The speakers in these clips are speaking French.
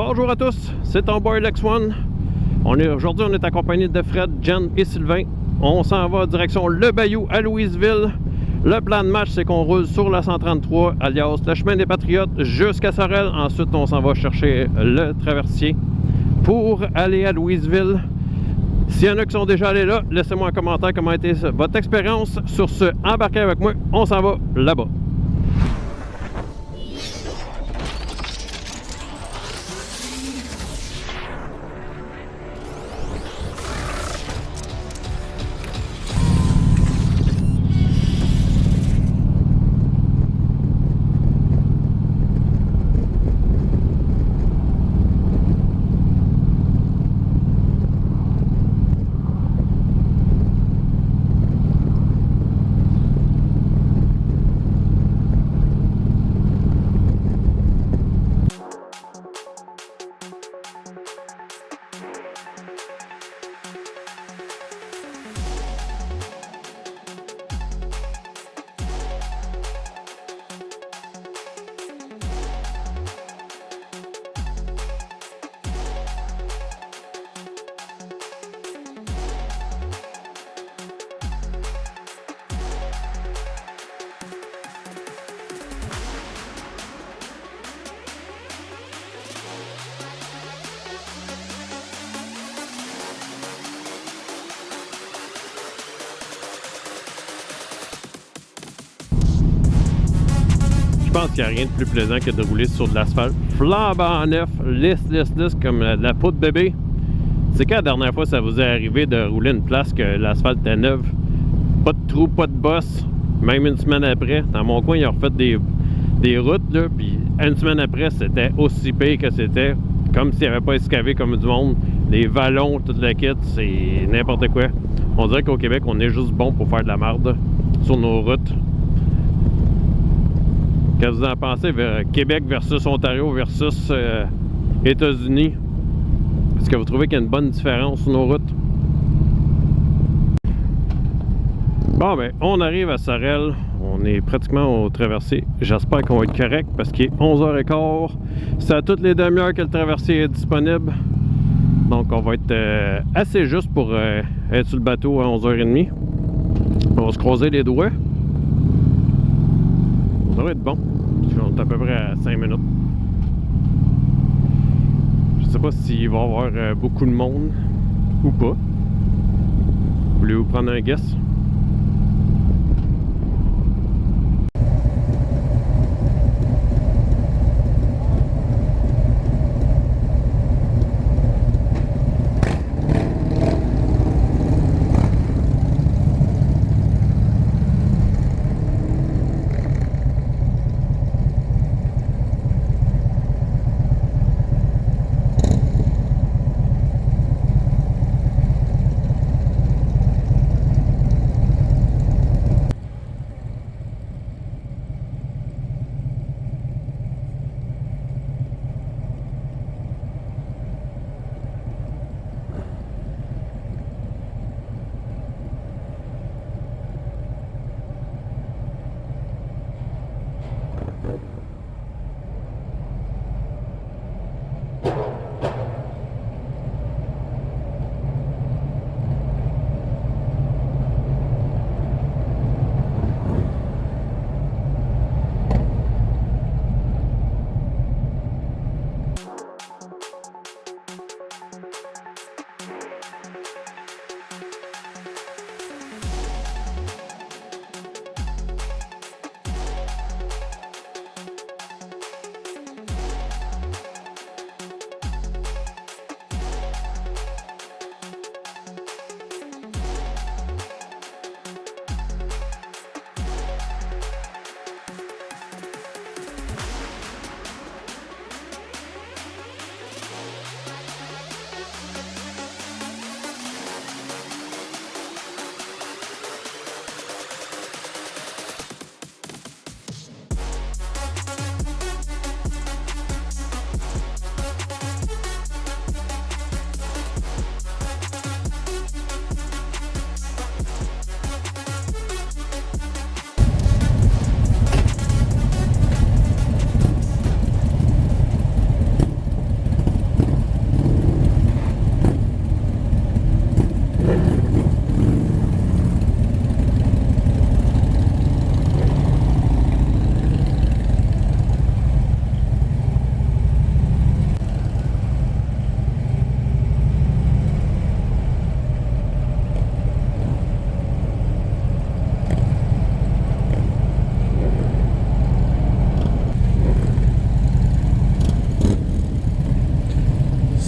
Bonjour à tous, c'est ton boy Lex1. Aujourd'hui, on est accompagné de Fred, Jen et Sylvain. On s'en va direction Le Bayou à Louisville. Le plan de match, c'est qu'on roule sur la 133, alias le chemin des Patriotes, jusqu'à Sorel. Ensuite, on s'en va chercher le traversier pour aller à Louisville. S'il y en a qui sont déjà allés là, laissez-moi un commentaire comment a été votre expérience. Sur ce, embarquez avec moi, on s'en va là-bas. Je pense qu'il n'y a rien de plus plaisant que de rouler sur de l'asphalte flambant neuf, lisse comme la peau de bébé. C'est quand la dernière fois ça vous est arrivé de rouler une place que l'asphalte est neuve? Pas de trou, pas de bosse, même une semaine après. Dans mon coin, ils ont refait des routes, là, puis une semaine après, c'était aussi pire que c'était. Comme s'il n'y avait pas escavé comme du monde. Des vallons, toute la kit, c'est n'importe quoi. On dirait qu'au Québec, on est juste bon pour faire de la marde sur nos routes. Qu'est-ce que vous en pensez? Québec versus Ontario versus États-Unis. Est-ce que vous trouvez qu'il y a une bonne différence sur nos routes? Bon, ben, on arrive à Sorel. On est pratiquement au traversier. J'espère qu'on va être correct parce qu'il est 11h15. C'est à toutes les demi-heures que le traversier est disponible. Donc, on va être assez juste pour être sur le bateau à 11h30. On va se croiser les doigts. Ça va être bon. On est à peu près à 5 minutes. Je sais pas s'il va y avoir beaucoup de monde ou pas. Voulez-vous prendre un guess?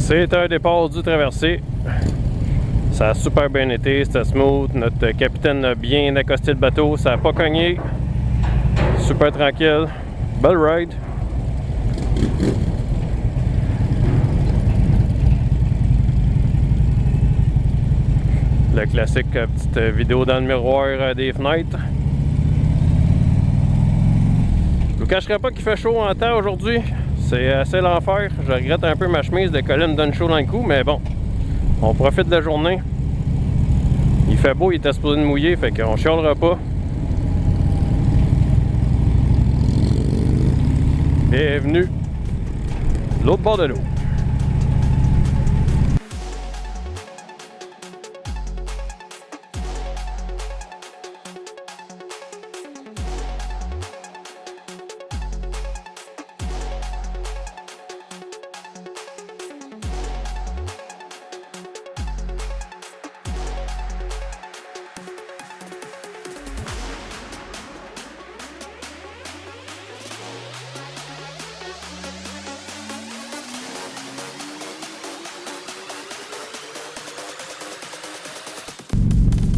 C'est un départ du traversé. Ça a super bien été, c'était smooth. Notre capitaine a bien accosté le bateau, ça n'a pas cogné. Super tranquille. Belle ride. Le classique petite vidéo dans le miroir des fenêtres. Je vous cacherai pas qu'il fait chaud en temps aujourd'hui. C'est assez l'enfer. Je regrette un peu ma chemise de colline donne chaud dans le cou, mais bon. On profite de la journée. Il fait beau, il était supposé de mouiller, fait qu'on chialera pas. Bienvenue de l'autre bord de l'eau.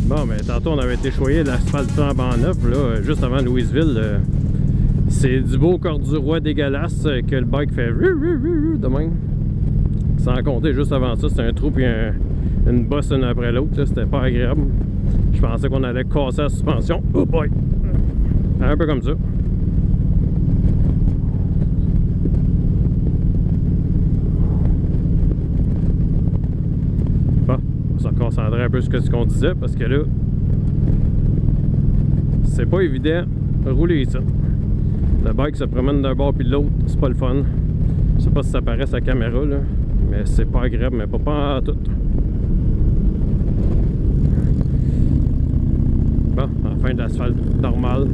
Bon, mais tantôt on avait été choyer l'asphalte flambant neuf, là, juste avant Louisville. C'est du beau corduroy dégueulasse que le bike fait de même. Sans compter, juste avant ça, c'était un trou et une bosse une après l'autre. C'était pas agréable. Je pensais qu'on allait casser la suspension. Oh boy! Un peu comme ça. Bon, on va se concentrer un peu sur ce qu'on disait parce que là, c'est pas évident de rouler ici. Le bike se promène d'un bord puis de l'autre, c'est pas le fun. Je sais pas si ça paraît sa caméra là, mais c'est pas agréable, mais pas en tout. Bon, enfin de l'asphalte normal.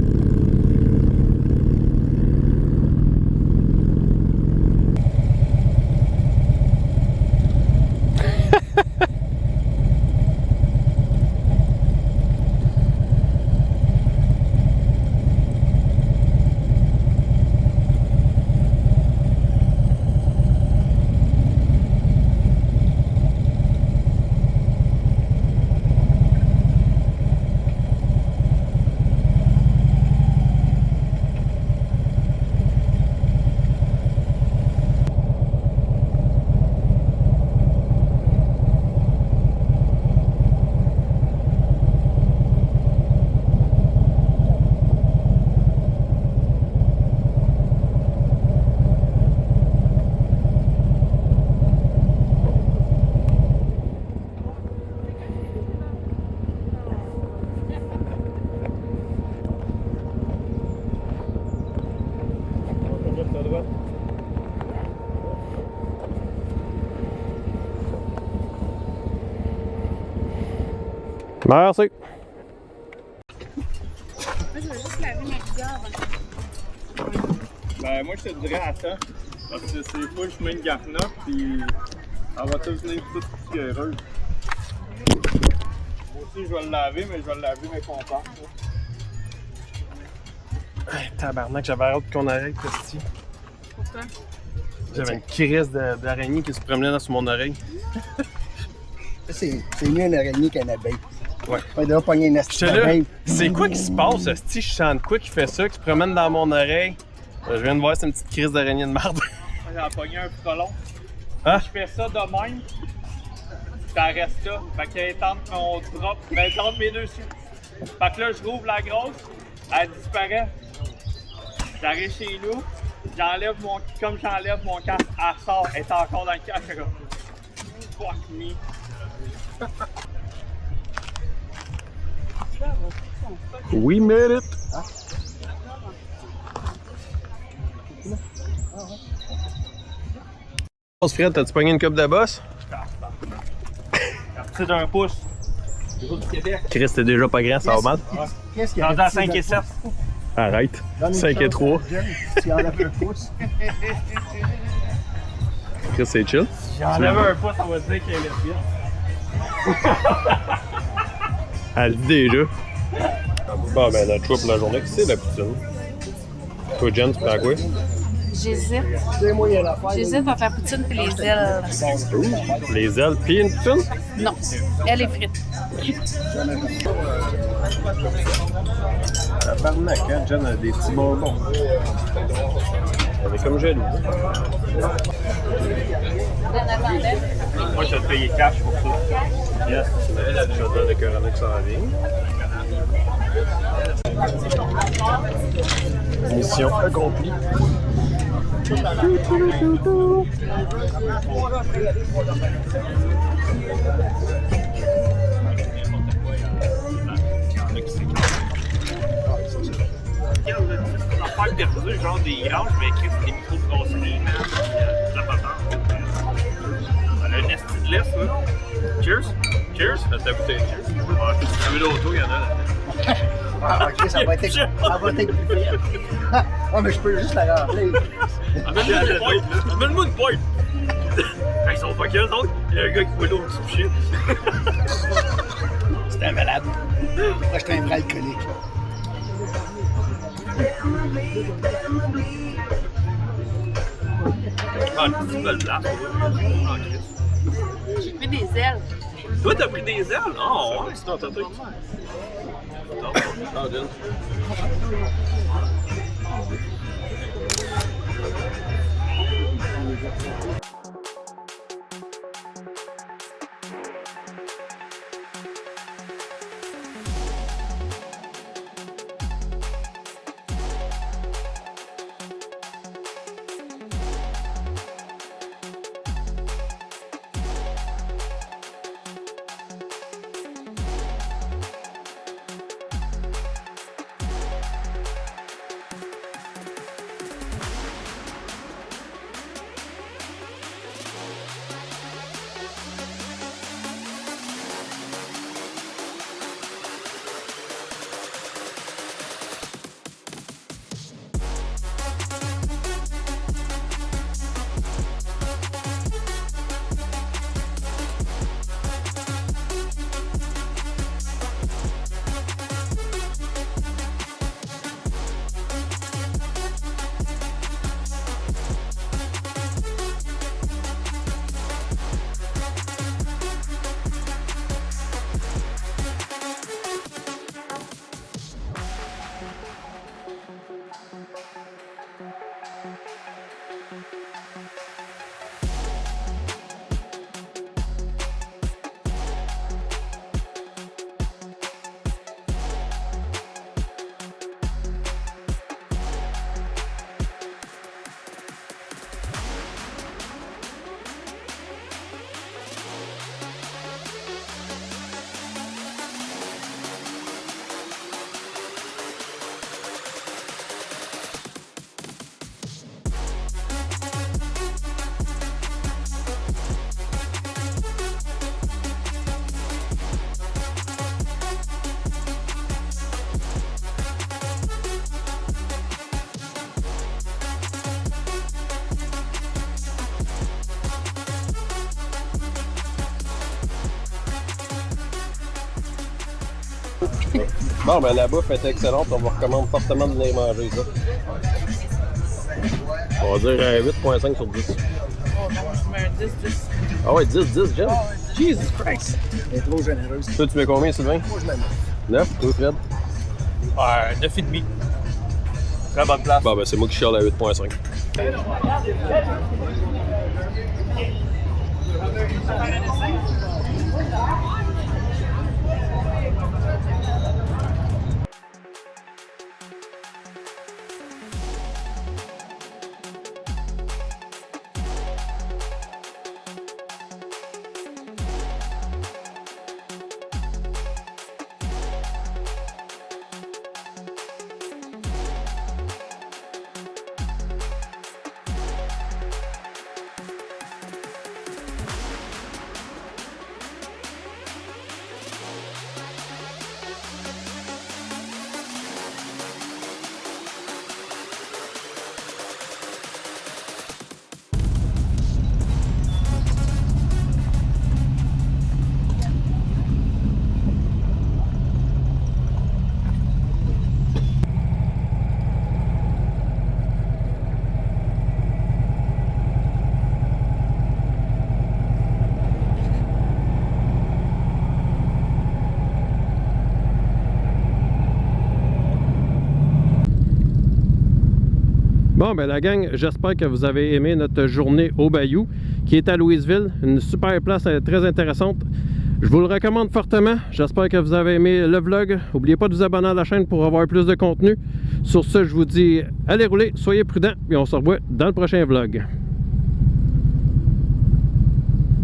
Merci. Moi, je vais juste laver ma bizarre avant. Ben, moi, je te dirais attends. Parce que c'est full chemin de Gafna, puis elle va tous venir toute poussiéreuse. Moi aussi, je vais le laver, mais je vais le laver mes contents. Tabarnak, j'avais hâte qu'on arrête, Christy. Pourquoi? J'avais une crise d'araignée qui se promenait dans mon oreille. C'est mieux une araignée qu'un abeille. Ouais. On doit pogner une astuce J'étais là, d'abeille. c'est quoi qui se passe, ce je sens quoi qui fait ça, qui se promène dans mon oreille? Je viens de voir, c'est une petite crise d'araignée de marde. J'ai pogné un frelon. Hein? Je fais ça de même, ça reste là. Fait qu'elle est entre mon drop, ben, elle est entre mes deux yeux. Fait que là, je rouvre la grosse, elle disparaît. J'arrive chez nous, comme j'enlève mon casque, elle sort, elle est encore dans le casque. Je fais comme, fuck me. We made it! Fred, t'as-tu pogné une coupe de boss? C'est d'un pouce. Gros du Québec. Chris, t'es déjà pas grand, ça va mal? Qu'est-ce qu'il y a? Rendu à 5 et 7. Arrête. 5 et 3. Tu enlèves un pouce. Chris, c'est chill. J'enlève un pouce, ça va se dire qu'elle est lesbienne. Elle dit déjà. Bon, ben, notre choix pour la journée, c'est la poutine. Toi, Jen, tu prends quoi? J'hésite. C'est moyen l'affaire. J'hésite entre la poutine et les ailes. Les ailes, puis une poutine? Non, elle est frite. Tabarnak, hein, John a des petits bonbons. Elle est comme jaloux. Moi, je vais te payer cash pour ça. Yes. Elle a déjà donné le cœur avec ça en ligne. Mission accomplie. Regarde, là, c'est une affaire perdue, genre des granges, mais écrit des micro-brasseries, man. La patente. Elle a une esti de laisse, là. Cheers! Cheers! T'as goûté, cheers! Ouais, si tu veux l'auto, il y en a là. Ah, ok, ça va être plus vite. Ah, mais je peux juste la remplir. Amène-moi une pointe, là. Amène-moi une pointe! Ils sont fuckés, eux autres. Il y a un gars qui voit l'eau qui se shit. C'était un malade. Moi, j'étais un vrai alcoolique. Ah, une petite belle place. Ah, Christ. J'ai pris des ailes. Toi, t'as pris des ailes? Oh, ouais, c'est ton truc. Ah, John. Bon, ben la bouffe est excellente. On vous recommande fortement de venir manger ça. On va dire 8.5 sur 10. Oh non, je mets un 10-10. Ah ouais, 10, Jen. Jesus Christ! Elle est trop généreuse. Toi, tu mets combien, Sylvain? Moi, je m'aime. 9? Toi, Fred? Ouais, 9,5. Très bonne place. Bon, ben c'est moi qui chiale à 8.5. Bon, ben la gang, j'espère que vous avez aimé notre journée au Bayou, qui est à Louisville. Une super place très intéressante. Je vous le recommande fortement. J'espère que vous avez aimé le vlog. N'oubliez pas de vous abonner à la chaîne pour avoir plus de contenu. Sur ce, je vous dis, allez rouler, soyez prudents, et on se revoit dans le prochain vlog.